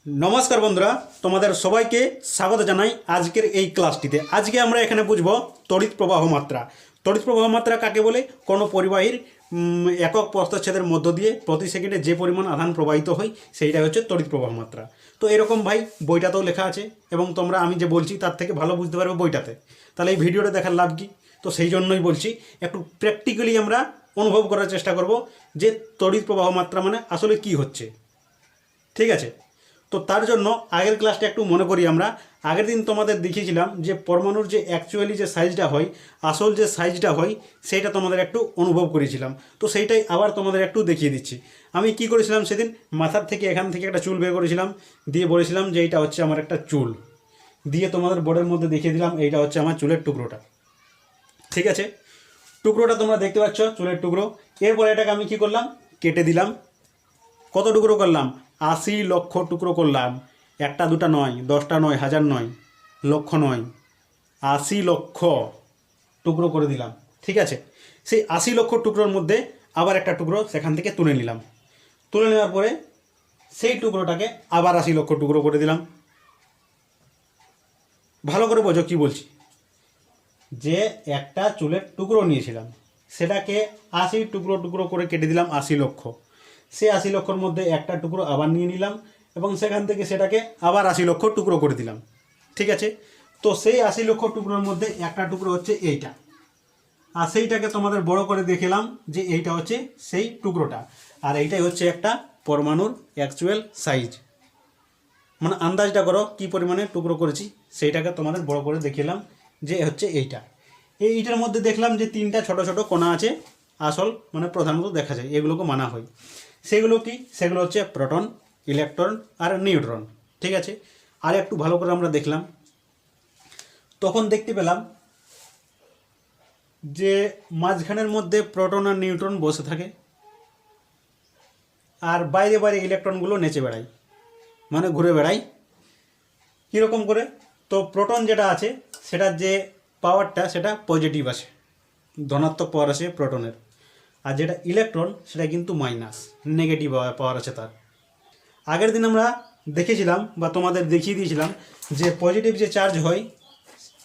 नमस्कार बंधुरा तुम्हारे सबाइके स्वागत जानाई आजकेर এই ক্লাসটিতে। আজকে আমরা এখানে বুঝব তড়িৎ প্রবাহ মাত্রা। তড়িৎ প্রবাহ মাত্রা কাকে বলে? কোনো পরিবাহীর একক প্রস্থচ্ছেদের মধ্য দিয়ে প্রতি সেকেন্ডে যে পরিমাণ আধান প্রবাহিত হয় সেইটা হচ্ছে তড়িৎ প্রবাহ মাত্রা। তো এরকম ভাই বইটাতেও লেখা আছে এবং তোমরা আমি যে বলছি তার থেকে ভালো বুঝতে পারবে বইটাতে। তাহলে এই ভিডিওটা দেখার লাভ কি? তো সেই জন্যই বলছি একটু প্র্যাকটিক্যালি আমরা অনুভব করার চেষ্টা করব যে তড়িৎ প্রবাহ মাত্রা মানে আসলে কি হচ্ছে। ঠিক আছে, তো তার জন্য আগের ক্লাসটা একটু মনে করি আমরা। আগের দিন তোমাদের দেখিয়েছিলাম যে পরমাণুর যে অ্যাকচুয়ালি যে সাইজটা হয়, আসল যে সাইজটা হয় সেইটা তোমাদের একটু অনুভব করেছিলাম। তো সেইটাই আবার তোমাদের একটু দেখিয়ে দিচ্ছি। আমি কি করেছিলাম সেদিন, মাথার থেকে এখান থেকে একটা চুল বের করেছিলাম, দিয়ে বলেছিলাম যে এইটা হচ্ছে আমার একটা চুল, দিয়ে তোমাদের বোর্ডের মধ্যে দেখিয়ে দিলাম এইটা হচ্ছে আমার চুলের টুকরোটা। ঠিক আছে, টুকরোটা তোমরা দেখতে পাচ্ছ, চুলের টুকরো। এরপরে এটাকে আমি কি করলাম, কেটে দিলাম। কত টুকরো করলাম? 80 লক্ষ টুকরো করলাম। একটা দুটা নয়, 10টা নয়, হাজার নয়, লক্ষ নয়, 80 লক্ষ টুকরো করে দিলাম। ঠিক আছে, সেই 80 লক্ষ টুকরোর মধ্যে আবার একটা টুকরো সেখান থেকে তুলে নিলাম। তুলে নেওয়ার পরে সেই টুকরোটাকে আবার 80 লক্ষ টুকরো করে দিলাম। ভালো করে বোঝো কী বলছি। যে একটা চুলের টুকরো নিয়েছিলাম সেটাকে 80 টুকরো টুকরো করে কেটে দিলাম 80 লক্ষ। সেই 80 লক্ষর মধ্যে একটা টুকরো আবার নিয়ে নিলাম এবং সেখান থেকে সেটাকে আবার 80 লক্ষ টুকরো করে দিলাম। ঠিক আছে, তো সেই 80 লক্ষ টুকরোর মধ্যে একটা টুকরো হচ্ছে এইটা, আর সেইটাকে তোমাদের বড় করে দেখালাম যে এইটা হচ্ছে সেই টুকরোটা, আর এইটাই হচ্ছে একটা পরমাণুর অ্যাকচুয়াল সাইজ। মানে আন্দাজটা করো কী পরিমাণে টুকরো করেছি, সেইটাকে তোমাদের বড় করে দেখালাম যে হচ্ছে এইটা। এইটার মধ্যে দেখলাম যে 3টা ছোট ছোট কণা আছে, আসল মানে প্রধানত দেখা যায়, এগুলোকে মানা হয়। সেগুলো কি? সেগুলো হচ্ছে প্রোটন, ইলেকট্রন আর নিউট্রন। ঠিক আছে, আর একটু ভালো করে আমরা দেখলাম, তখন দেখতে পেলাম যে মাঝখানের মধ্যে প্রোটন আর নিউট্রন বসে থাকে, আর বাইরে বাইরে ইলেকট্রনগুলো নেচে বেড়ায়, মানে ঘুরে বেড়ায়। কীরকম করে? তো প্রোটন যেটা আছে সেটার যে পাওয়ারটা সেটা পজিটিভ আছে, ধনাত্মক পাওয়ার আছে প্রোটনের, আর যেটা ইলেকট্রন সেটা কিন্তু মাইনাস, নেগেটিভ পাওয়ার আছে তার। আগের দিন আমরা দেখেছিলাম বা তোমাদের দেখিয়ে দিয়েছিলাম যে পজিটিভ যে চার্জ হয়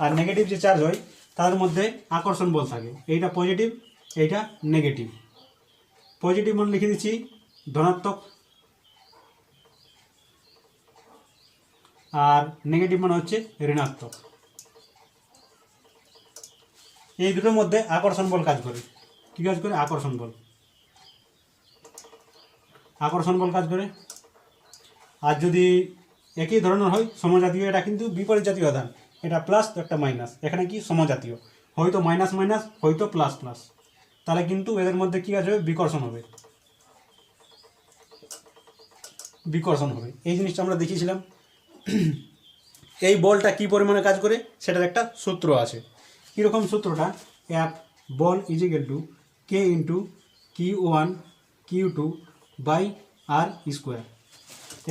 আর নেগেটিভ যে চার্জ হয় তার মধ্যে আকর্ষণ বল থাকে। এইটা পজিটিভ, এইটা নেগেটিভ। পজিটিভ মানে লিখে দিচ্ছি ধনাত্মক, আর নেগেটিভ মানে হচ্ছে ঋণাত্মক। এই দুটোর মধ্যে আকর্ষণ বল কাজ করে। কী কাজ করে? আকর্ষণ বল। আকর্ষণ বল কাজ করে। আর যদি একই ধরনের হয় সমজাতীয়, এটা কিন্তু বিপরীত জাতীয় আধান, এটা প্লাস তো একটা মাইনাস, এখানে কি সমজাতীয়, হয়তো মাইনাস মাইনাস, হয়তো প্লাস প্লাস, তাহলে কিন্তু এদের মধ্যে কী কাজ হবে? বিকর্ষণ হবে। বিকর্ষণ হবে, এই জিনিসটা আমরা দেখিয়েছিলাম। এই বলটা কি পরিমাণে কাজ করে সেটার একটা সূত্র আছে। কীরকম সূত্রটা? এফ বল is equal to K into Q1 Q2 by R square.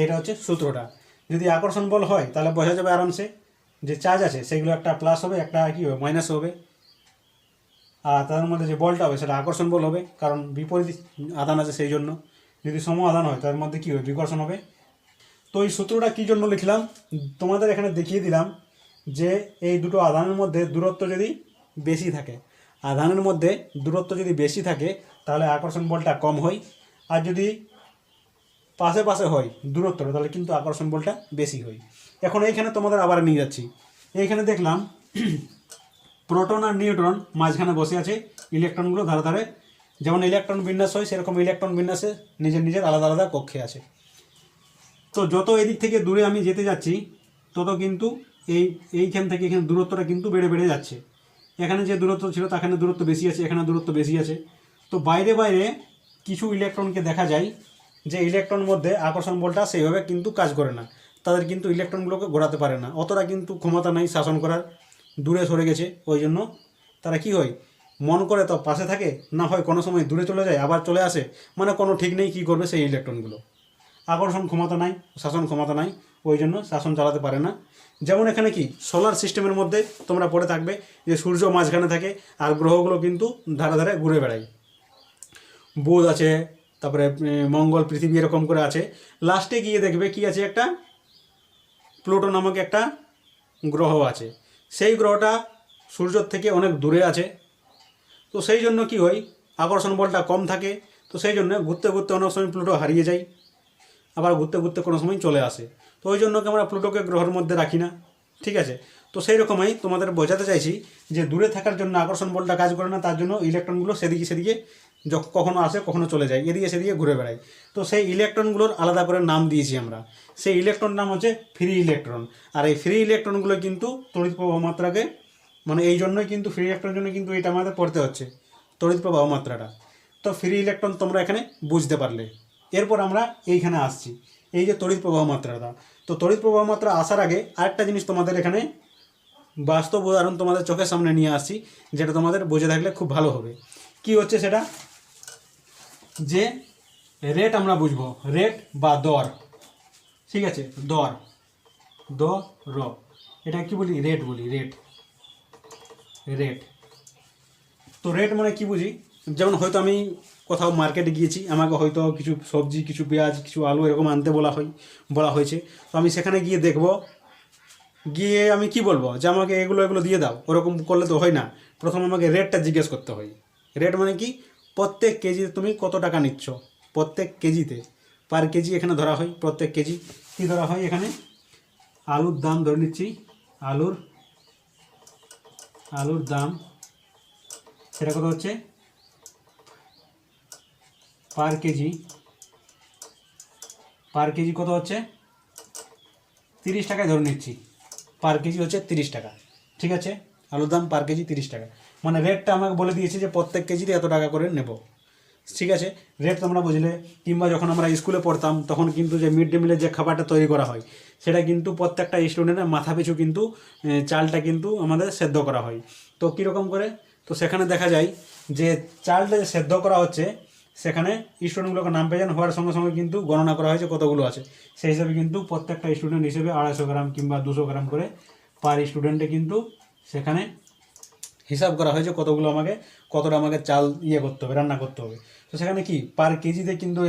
এটা হচ্ছে সূত্রটা। যদি আকর্ষণ বল হয় তাহলে বোঝা যাবে আরামসে যে চার্জ আছে সেগুলো একটা প্লাস হবে, একটা কী হবে? মাইনাস হবে। আর তার মধ্যে যে বলটা হবে সেটা আকর্ষণ বল হবে, কারণ বিপরীত আধান আছে সেই জন্য। যদি সম আধান হয় তার মধ্যে কী হবে? বিকর্ষণ হবে। তো এই সূত্রটা কী জন্য লিখলাম তোমাদের এখানে দেখিয়ে দিলাম যে এই দুটো আধানের মধ্যে দূরত্ব যদি বেশি থাকে, আধানের মধ্যে দূরত্ব যদি বেশি থাকে তাহলে আকর্ষণ বলটা কম হয়, আর যদি পাশে পাশে হয় দূরত্বটা তাহলে কিন্তু আকর্ষণ বলটা বেশি হয়। এখন এইখানে তোমাদের আবার নিয়ে যাচ্ছি। এইখানে দেখলাম প্রোটন আর নিউট্রন মাঝখানে বসে আছে, ইলেকট্রনগুলো ধারে ধারে। যেমন ইলেকট্রন বিন্যাস হয় সেরকম ইলেকট্রন বিন্যাসে নিজের নিজের আলাদা আলাদা কক্ষে আছে। তো যত এদিক থেকে দূরে আমি যেতে যাচ্ছি তত কিন্তু এইখান থেকে এখানে দূরত্বটা কিন্তু বেড়ে বেড়ে যাচ্ছে। এখানে যে দূরত্ব ছিল তাখানে দূরত্ব বেশি আছে, এখানে দূরত্ব বেশি আছে। তো বাইরে বাইরে কিছু ইলেকট্রনকে দেখা যায় যে ইলেকট্রন মধ্যে আকর্ষণ বলটা সেইভাবে কিন্তু কাজ করে না, তাদের কিন্তু ইলেকট্রনগুলোকে ঘোরাতে পারে না, অতটা কিন্তু ক্ষমতা নেই শাসন করার, দূরে সরে গেছে। ওই জন্য তারা কি হয়, মন করে তো পাশে থাকে, না হয় কোনো সময় দূরে চলে যায় আবার চলে আসে, মানে কোনো ঠিক নেই কী করবে সেই ইলেকট্রনগুলো। আকর্ষণ ক্ষমতা নাই, শাসন ক্ষমতা নাই, ওই জন্য শাসন চালাতে পারে না। যেমন এখানে কি সোলার সিস্টেমের মধ্যে তোমরা পড়ে থাকবে যে সূর্য মাঝখানে থাকে আর গ্রহগুলো কিন্তু ধারে ধারে ঘুরে বেড়ায়। বুধ আছে, তারপরে মঙ্গল, পৃথিবী এরকম করে আছে। লাস্টে গিয়ে দেখবে কি আছে? একটা প্লুটো নামক একটা গ্রহ আছে। সেই গ্রহটা সূর্যের থেকে অনেক দূরে আছে। তো সেই জন্য কি হয়, আকর্ষণ বলটা কম থাকে। তো সেই জন্য ঘুরতে ঘুরতে অনেক সময় প্লুটো হারিয়ে যায়, আবার ঘুরতে ঘুরতে কোনো সময় চলে আসে। তো ওই জন্য কি আমরা প্লুটোকে গ্রহের মধ্যে রাখি না। ঠিক আছে, তো সেই রকমই তোমাদের বোঝাতে চাইছি যে দূরে থাকার জন্য আকর্ষণ বলটা কাজ করে না, তার জন্য ইলেকট্রনগুলো সেদিকে সেদিকে কখনো আসে কখনো চলে যায়, এদিকে সেদিকে ঘুরে বেড়ায়। তো সেই ইলেকট্রনগুলোর আলাদা করে নাম দিয়েছি আমরা। সেই ইলেকট্রন নাম হচ্ছে ফ্রি ইলেকট্রন। আর এই ফ্রি ইলেকট্রনগুলো কিন্তু তড়িৎ প্রবাহ মাত্রাকে, মানে এই জন্যই কিন্তু ফ্রি ইলেকট্রনের জন্য কিন্তু এটা আমাদের পড়তে হচ্ছে, তড়িৎ প্রবাহ মাত্রাটা। তো ফ্রি ইলেকট্রন তোমরা এখানে বুঝতে পারলে। এরপর আমরা এইখানে আসছি, এই যে তড়িৎ প্রবাহ মাত্রাটা। তো তড়িৎ প্রবাহ মাত্রা আসার আগে আরেকটা জিনিস তোমাদের এখানে বাস্তব উদাহরণ তোমাদের চোখের সামনে নিয়ে আসছি, যেটা তোমাদের বুঝে থাকলে খুব ভালো হবে। কি হচ্ছে সেটা, যে রেট আমরা বুঝবো, রেট বা দর। ঠিক আছে, দর, দ র, এটা কি বলি, রেট বলি, রেট, রেট। তো রেট মানে কি বুঝি, যেমন হয়তো আমি কোথাও মার্কেটে গিয়েছি, আমাকে হয়তো কিছু সবজি, কিছু পেঁয়াজ, কিছু আলু এরকম আনতে বলা হয়েছে। তো আমি সেখানে গিয়ে দেখব, গিয়ে আমি কি বলবো যে আমাকে এগুলো এগুলো দিয়ে দাও, ওরকম করলে তো হয় না। প্রথমে আমাকে রেটটা জিজ্ঞেস করতে হয়। রেট মানে কি, প্রত্যেক কেজিতে তুমি কত টাকা নিচ্ছ, প্রত্যেক কেজিতে, পার কেজি এখানে ধরা হয়। প্রত্যেক কেজি কী ধরা হয়, এখানে আলুর দাম ধরে নিচ্ছি, আলুর দাম, সেটা কত হচ্ছে পার কেজি, কত হচ্ছে 30 টাকায় ধরে নিচ্ছি। পার কেজি হচ্ছে 30 টাকা। ঠিক আছে, আলুর দাম পার কেজি 30 টাকা, মানে রেটটা আমাকে বলে দিয়েছে যে প্রত্যেক কেজিতে এত টাকা করে নেব। ঠিক আছে, রেট তোমরা বুঝলে। কিংবা যখন আমরা স্কুলে পড়তাম তখন কিন্তু যে মিড ডে মিলের যে খাবারটা তৈরি করা হয়, সেটা কিন্তু প্রত্যেকটা স্টুডেন্টের মাথা পিছু কিন্তু চালটা কিন্তু আমাদের সেদ্ধ করা হয়। তো কীরকম করে, তো সেখানে দেখা যায় যে চালটা যে সেদ্ধ করা হচ্ছে, সেখানে স্টুডেন্টগুলোকে নাম পেয়ে হওয়ার সঙ্গে সঙ্গে কিন্তু গণনা করা হয়েছে কতগুলো আছে। সেই হিসাবে কিন্তু প্রত্যেকটা স্টুডেন্ট হিসেবে 250 গ্রাম কিংবা 200 গ্রাম করে পার স্টুডেন্টে কিন্তু সেখানে হিসাব করা হয়েছে কতটা আমাকে চাল করতে হবে, রান্না করতে হবে। তো সেখানে কি পার কেজিতে কিন্তু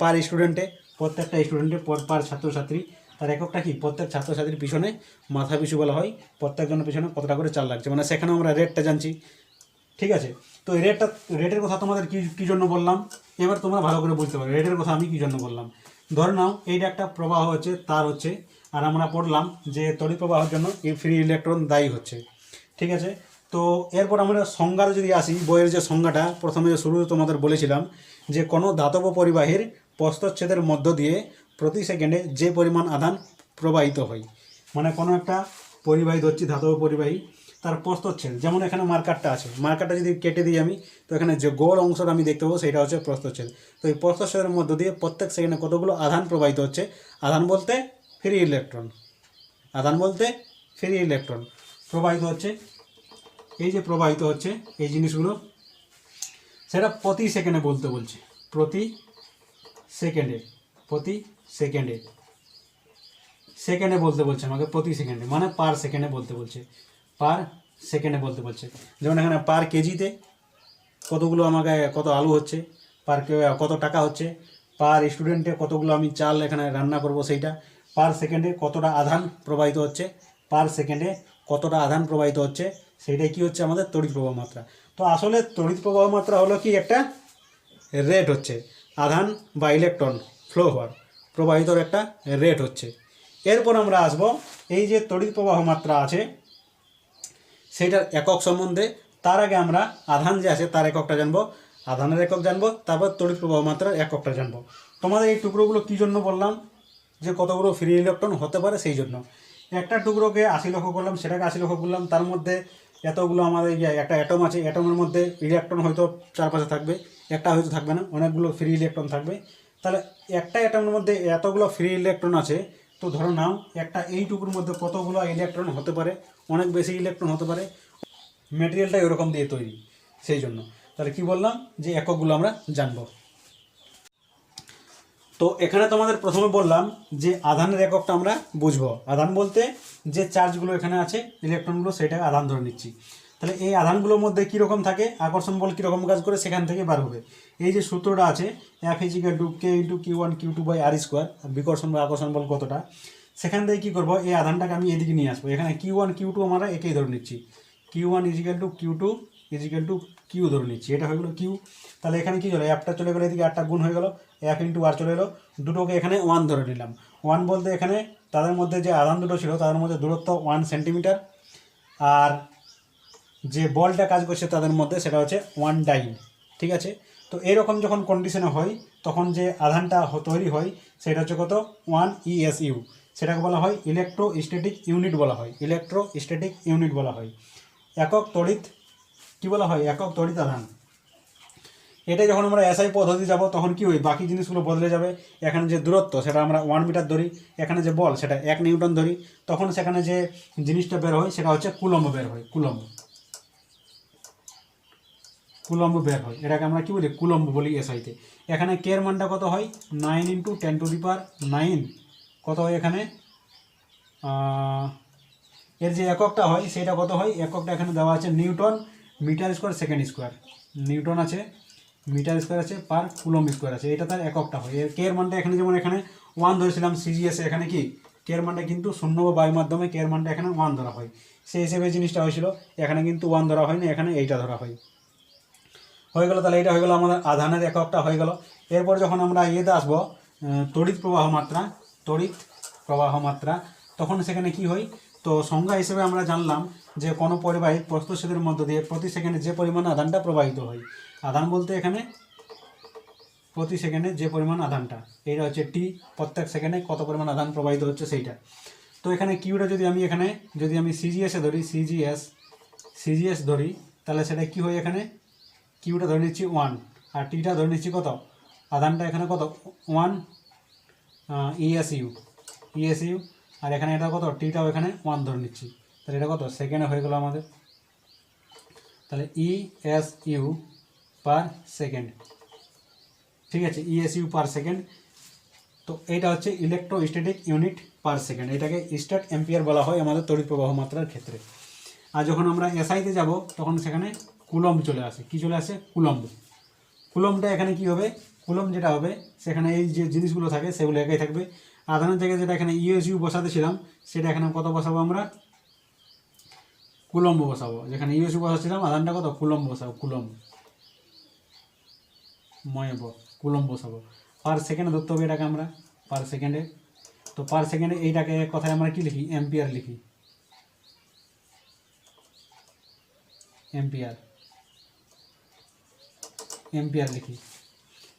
পার স্টুডেন্টে, প্রত্যেকটা স্টুডেন্টে, পার ছাত্রছাত্রী, তার এককটা কি প্রত্যেক ছাত্রছাত্রীর পিছনে মাথা পিছু বলা হয়, প্রত্যেকজনের পিছনে কতটা করে চাল লাগছে, মানে সেখানে আমরা রেটটা জানছি। ঠিক আছে, তো এই রেটের কথা তোমাদের কী জন্য বললাম, এবার তোমরা ভালো করে বুঝতে পারো রেটের কথা আমি কী জন্য বললাম। ধরে নাও এইটা একটা প্রবাহ হচ্ছে, তার হচ্ছে, আর আমরা পড়লাম যে তড়িৎ প্রবাহের জন্য এই ফ্রি ইলেকট্রন দায়ী হচ্ছে। ঠিক আছে, তো এরপর আমরা সংজ্ঞার যদি আসি, বইয়ের যে সংজ্ঞাটা প্রথমে শুরুতে তোমাদের বলেছিলাম যে কোনো ধাতব পরিবাহীর প্রস্থচ্ছেদের মধ্য দিয়ে প্রতি সেকেন্ডে যে পরিমাণ আধান প্রবাহিত হয়, মানে কোনো একটা পরিবাহী ধরছি, ধাতব পরিবাহী, তার প্রস্থচ্ছেদ, যেমন এখানে মার্কারটা আছে, মার্কারটা যদি কেটে দিই আমি, তো এখানে যে গোল অংশটা আমি দেখতে পাবো সেটা হচ্ছে প্রস্থচ্ছেদ। তো এই প্রস্থচ্ছেদের মধ্য দিয়ে প্রত্যেক সেকেন্ডে কতগুলো আধান প্রবাহিত হচ্ছে, আধান বলতে ফ্রি ইলেকট্রন, প্রবাহিত হচ্ছে। এই যে প্রবাহিত হচ্ছে এই জিনিসগুলো, সেটা প্রতি সেকেন্ডে বলতে বলছে, প্রতি সেকেন্ডে বলতে বলছে আমাকে, প্রতি সেকেন্ডে মানে পার সেকেন্ডে বলতে বলছে, যেমন এখানে পার কেজিতে কতগুলো আমাকে, কত আলু হচ্ছে, কত টাকা হচ্ছে, পার স্টুডেন্টে কতগুলো আমি চাল এখানে রান্না করব, সেইটা, পার সেকেন্ডে কতটা আধান প্রবাহিত হচ্ছে, সেইটাই কি হচ্ছে আমাদের তড়িৎ প্রবাহ মাত্রা। তো আসলে তড়িৎ প্রবাহ মাত্রা হলো কি একটা রেট হচ্ছে, আধান বা ইলেকট্রন ফ্লো হওয়ার, প্রবাহিতর একটা রেট হচ্ছে। এরপর আমরা আসব এই যে তড়িৎ প্রবাহ মাত্রা আছে সেইটার একক সম্বন্ধে। তার আগে আমরা আধান যে আছে তার এককটা জানবো, আধানের একক জানবো, তারপর তড়িৎ প্রবাহ মাত্রার এককটা জানবো। তোমাদের এই টুকরোগুলো কী জন্য বললাম, যে কতগুলো ফ্রি ইলেকট্রন হতে পারে সেই জন্য। একটা টুকরোকে 80 লক্ষ করলাম, সেটাকে 80 লক্ষ করলাম, তার মধ্যে এতগুলো আমাদের একটা অ্যাটম আছে, অ্যাটমের মধ্যে ইলেকট্রন হয়তো চারপাশে থাকবে, একটা হয়তো থাকবে না, অনেকগুলো ফ্রি ইলেকট্রন থাকবে। তাহলে একটা অ্যাটমের মধ্যে এতগুলো ফ্রি ইলেকট্রন আছে, তো ধরো নাও একটা এইটুকুর মধ্যে কতগুলো ইলেকট্রন হতে পারে, অনেক বেশি ইলেকট্রন হতে পারে, মেটেরিয়ালটাই ওরকম দিয়ে তৈরি, সেই জন্য। তাহলে কি বললাম যে এককগুলো আমরা জানবো। তো এখানে তোমাদের প্রথমে বললাম যে আধানের এককটা আমরা বুঝবো। আধান বলতে যে চার্জগুলো এখানে আছে, ইলেকট্রনগুলো, সেটাকে আধান ধরে নিচ্ছি। তাহলে এই আধানগুলোর মধ্যে কীরকম থাকে, আকর্ষণ বল কীরকম কাজ করে, সেখান থেকে বার হবে। এই যে সূত্রটা আছে F = K × Q1 Q2/r², বিকর্ষণ বা আকর্ষণ বল কতটা, সেখান থেকে কী করবো, এই আধানটাকে আমি এদিকে নিয়ে আসবো। এখানে Q1 Q2 আমরা একেই ধরে নিচ্ছি, Q1 equal to Q2 equal to Q ধরে নিচ্ছি, এটা হয়ে গেলো কিউ। তাহলে এখানে কী হলো, অ্যাপটা চলে গেলো এদিকে, 8টা গুণ হয়ে গেলো, F ইন্টু আর চলে এলো, দুটোকে এখানে 1 ধরে নিলাম। 1 বলতে এখানে তাদের মধ্যে যে আধান দুটো ছিল তাদের মধ্যে দূরত্ব 1 সেন্টিমিটার, আর যে বলটা কাজ করছে তাদের মধ্যে সেটা হচ্ছে 1 ডাইন, ঠিক আছে। তো এরকম যখন কন্ডিশনে হয় তখন যে আধানটা তৈরি হয় সেটা হচ্ছে কত, 1 ESU, সেটাকে বলা হয় ইলেকট্রোস্ট্যাটিক ইউনিট বলা হয়, ইলেকট্রোস্ট্যাটিক ইউনিট বলা হয়। একক তড়িৎ কী বলা হয়, একক তড়িৎ আধান। এটা যখন আমরা এসআই পদ্ধতি যাব তখন কি হয়, বাকি জিনিসগুলো বদলে যাবে। এখানে যে দূরত্ব সেটা আমরা 1 মিটার ধরি, এখানে যে বল সেটা 1 নিউটন ধরি, তখন সেখানে যে জিনিসটা বের হয় সেটা হচ্ছে কুলম্ব বের হয়, কুলম্ব বের হয়, এটাকে আমরা কি বলি, কুলম্ব বলি এসআইতে। এখানে কে এর মানটা কত হয়, 9 × 10⁹ কত হয় এখানে, এর যে এককটা হয় সেটা কত হয়, এককটা এখানে দেওয়া আছে newton metre square second square, newton আছে, মিটার স্কোয়ার আছে, পার কুলম্ব স্কোয়ার আছে, এটা তার এককটা হয়। এর কে এর মানটা এখানে যেমন এখানে 1 ধরেছিলাম সিজিএস, এখানে কি কে এর মানটা কিন্তু শূন্য বা বায়ুর মাধ্যমে কে এর মানটা এখানে 1 ধরা হয়, সেই হিসেবে জিনিসটা হয়েছিল। এখানে কিন্তু 1 ধরা হয়নি, এখানে এইটা ধরা হয়, হয়ে গেল। তাহলে এটা হয়ে গেল আমাদের আধানের এককটা হয়ে গেল। এরপর যখন আমরা ইয়েতে আসবো তড়িৎ প্রবাহ মাত্রা, তখন সেখানে কি হয়, তো সংজ্ঞা হিসেবে আমরা জানলাম যে কোনো পরিবাহীর প্রস্থচ্ছেদের মধ্য দিয়ে প্রতি সেকেন্ডে যে পরিমাণ আধানটা প্রবাহিত হয়, আধান বলতে এখানে প্রতি সেকেন্ডে যে পরিমাণ আধানটা, এইটা হচ্ছে টি, প্রত্যেক সেকেন্ডে কত পরিমাণ আধান প্রবাহিত হচ্ছে সেইটা। তো এখানে কিউটা যদি আমি সিজিএসে ধরি, সিজিএস ধরি, তাহলে সেটা কি হয়, এখানে কিউটা ধরে নিচ্ছি 1 আর টিটা ধরে নিচ্ছি কত, আধানটা এখানে কত 1 ইএসইউ, আর এখানে এটা কত, টিটাও এখানে 1 ধরে নিচ্ছি, তাহলে এটা কত সেকেন্ডে হয়ে গেল আমাদের। তাহলে ইএসইউ পার সেকেন্ড, ঠিক আছে, ইএসইউ পার সেকেন্ড। তো এইটা হচ্ছে ইলেকট্রোস্ট্যাটিক ইউনিট পার সেকেন্ড, এটাকে স্ট্যাট অ্যাম্পিয়ার বলা হয় আমাদের তড়িৎ প্রবাহ মাত্রার ক্ষেত্রে। আর যখন আমরা এসআইতে যাব তখন সেখানে কুলম্ব চলে আসে, কি চলে আসে, কুলম্বটা এখানে কি হবে, কুলম্ব যেটা হবে সেখানে এই যে জিনিসগুলো থাকে সেগুলো একই থাকবে। আধানের জায়গায় যেটা এখানে ইএসইউ বসাতেছিলাম সেটা এখানে কত বসাবো, আমরা কুলম্ব বসাবো, যেখানে ইএসইউ বসাচ্ছিলাম আধানটা কত, কুলম্ব বসাবো, কুলম্ব বসাবো। পার সেকেন্ডে ধরতে হবে এটাকে আমরা, পার সেকেন্ডে। তো পার সেকেন্ডে এইটাকে কথায় আমরা কি লিখি, অ্যাম্পিয়ার লিখি, অ্যাম্পিয়ার লিখি।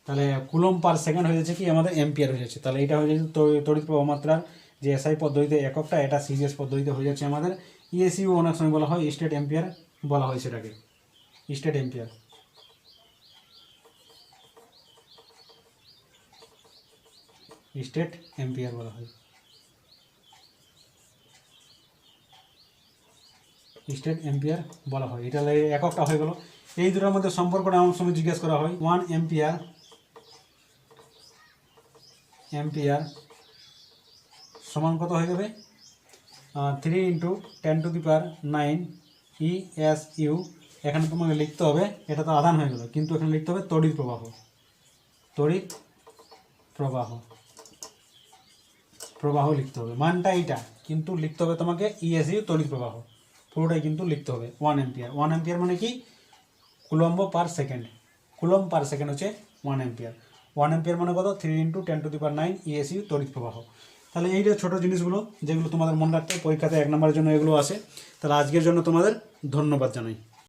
তাহলে কুলম্ব পার সেকেন্ড হয়ে যাচ্ছে কি আমাদের অ্যাম্পিয়ার হয়ে যাচ্ছে। তাহলে এটা হয়ে যাচ্ছে তড়িৎ প্রবাহ মাত্রার যে এসআই পদ্ধতিতে এককটা, এটা সিজিএস পদ্ধতিতে হয়ে যাচ্ছে আমাদের ইএসইউ, অনেক সময় বলা হয় স্টেট অ্যাম্পিয়ার বলা হয় সেটাকে, স্টেট অ্যাম্পিয়ার। বলা হয়, স্টেট অ্যাম্পিয়ার বলা হয়, এটা এককটা হয়ে গেল। এই দুটোর মধ্যে সম্পর্কটা আমার সময় জিজ্ঞেস করা হয়, 1 অ্যাম্পিয়ার সমান কত হয়ে যাবে, 3 × 10⁹ ESU। এখানে তোমাকে লিখতে হবে, এটা তো আধান হয়ে গেল, কিন্তু এখানে লিখতে হবে তড়িৎ প্রবাহ লিখতে হবে, মানটা এইটা, কিন্তু লিখতে হবে তোমাকে ইএসইউ তড়িৎ প্রবাহ, পুরোটাই কিন্তু লিখতে হবে। 1 অ্যাম্পিয়ার মানে কি, কুলম্ব পার সেকেন্ড হচ্ছে 1 অ্যাম্পিয়ার। 1 অ্যাম্পিয়ার মানে কত, 3 × 10⁹ ESU তড়িৎ প্রবাহ। তাহলে এই যে ছোটো জিনিসগুলো যেগুলো তোমাদের মনে রাখতে পরীক্ষাতে 1 নম্বরের জন্য এগুলো আসে। তাহলে আজকের জন্য তোমাদের ধন্যবাদ জানাই।